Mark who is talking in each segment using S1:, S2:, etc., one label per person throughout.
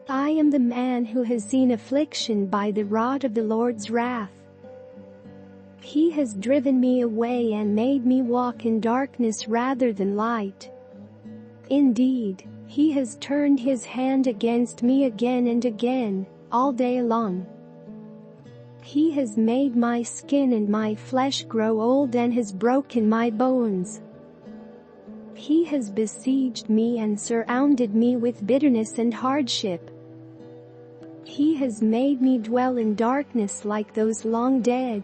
S1: I am the man who has seen affliction by the rod of the Lord's wrath. He has driven me away and made me walk in darkness rather than light. Indeed, he has turned his hand against me again and again, all day long. He has made my skin and my flesh grow old and has broken my bones. He has besieged me and surrounded me with bitterness and hardship. He has made me dwell in darkness like those long dead.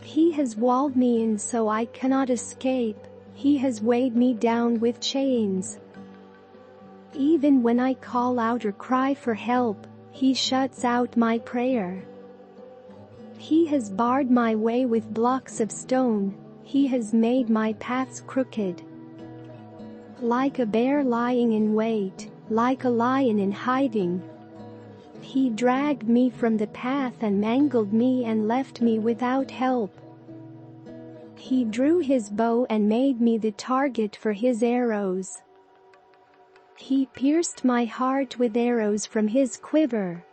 S1: He has walled me in so I cannot escape. He has weighed me down with chains. Even when I call out or cry for help, he shuts out my prayer. He has barred my way with blocks of stone. He has made my paths crooked. Like a bear lying in wait, like a lion in hiding, he dragged me from the path and mangled me and left me without help. He drew his bow and made me the target for his arrows. He pierced my heart with arrows from his quiver.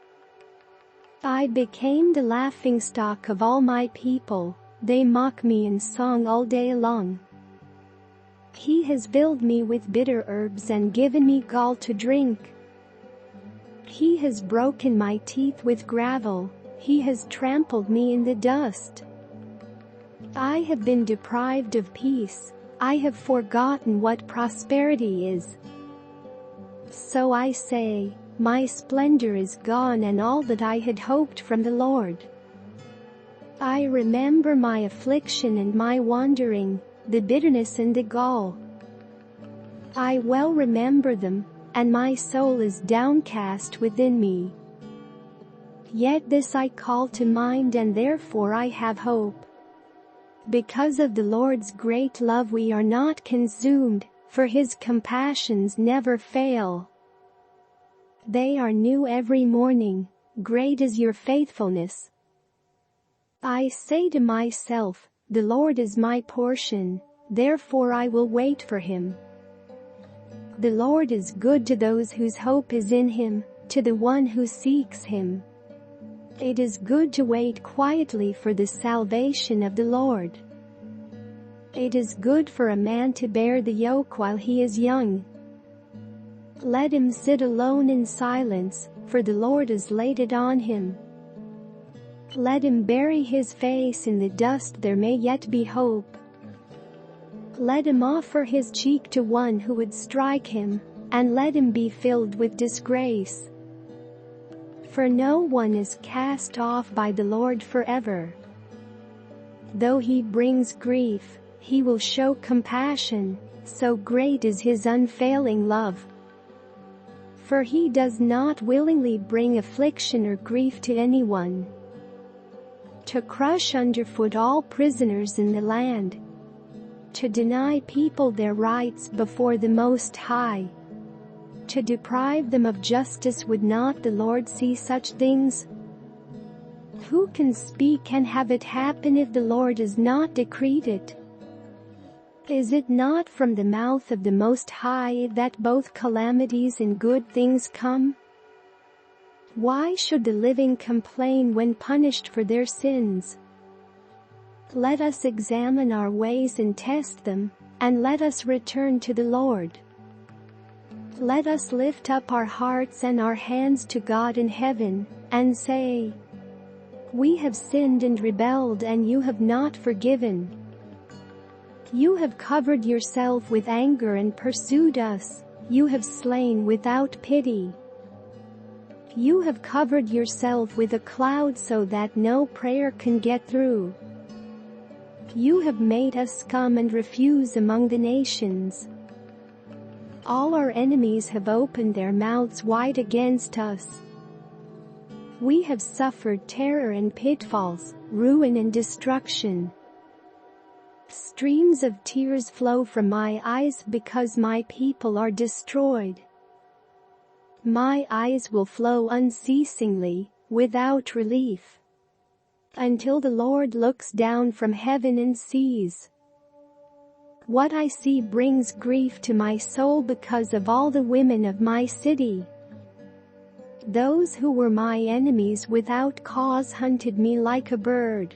S1: I became the laughingstock of all my people. They mock me in song all day long. He has filled me with bitter herbs and given me gall to drink. He has broken my teeth with gravel. He has trampled me in the dust. I have been deprived of peace. I have forgotten what prosperity is. So I say, my splendor is gone and all that I had hoped from the Lord. I remember my affliction and my wandering, the bitterness and the gall. I well remember them, and my soul is downcast within me. Yet this I call to mind and therefore I have hope. Because of the Lord's great love we are not consumed, for his compassions never fail. They are new every morning, great is your faithfulness. I say to myself, the Lord is my portion, therefore I will wait for him. The Lord is good to those whose hope is in him, to the one who seeks him. It is good to wait quietly for the salvation of the Lord. It is good for a man to bear the yoke while he is young. Let him sit alone in silence, for the Lord has laid it on him. Let him bury his face in the dust, there may yet be hope. Let him offer his cheek to one who would strike him, and let him be filled with disgrace. For no one is cast off by the Lord forever. Though he brings grief, he will show compassion, so great is his unfailing love. For he does not willingly bring affliction or grief to anyone. To crush underfoot all prisoners in the land, to deny people their rights before the Most High, to deprive them of justice, would not the Lord see such things? Who can speak and have it happen if the Lord has not decreed it? Is it not from the mouth of the Most High that both calamities and good things come? Why should the living complain when punished for their sins? Let us examine our ways and test them, and let us return to the Lord. Let us lift up our hearts and our hands to God in heaven, and say, we have sinned and rebelled and you have not forgiven. You have covered yourself with anger and pursued us, you have slain without pity. You have covered yourself with a cloud so that no prayer can get through. You have made us scum and refuse among the nations. All our enemies have opened their mouths wide against us. We have suffered terror and pitfalls, ruin and destruction. Streams of tears flow from my eyes because my people are destroyed. My eyes will flow unceasingly, without relief, until the Lord looks down from heaven and sees. What I see brings grief to my soul because of all the women of my city. Those who were my enemies without cause hunted me like a bird.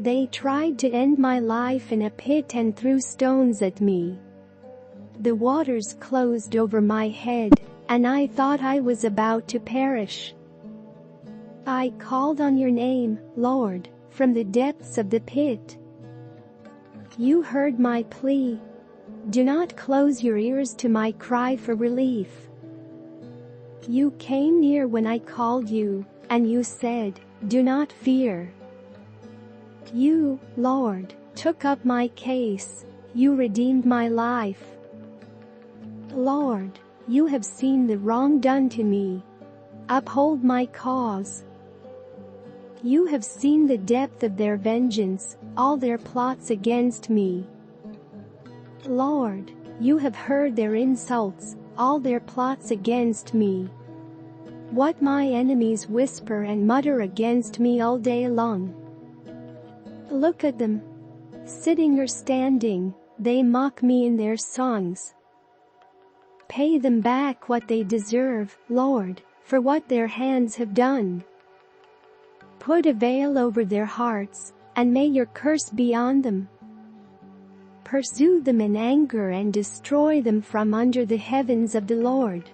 S1: They tried to end my life in a pit and threw stones at me. The waters closed over my head, and I thought I was about to perish. I called on your name, Lord, from the depths of the pit. You heard my plea. Do not close your ears to my cry for relief. You came near when I called you, and you said, do not fear. You, Lord, took up my case. You redeemed my life. Lord, you have seen the wrong done to me. Uphold my cause. You have seen the depth of their vengeance, all their plots against me. Lord, you have heard their insults, all their plots against me. What my enemies whisper and mutter against me all day long. Look at them. Sitting or standing, they mock me in their songs. Pay them back what they deserve, Lord, for what their hands have done. Put a veil over their hearts, and may your curse be on them. Pursue them in anger and destroy them from under the heavens of the Lord.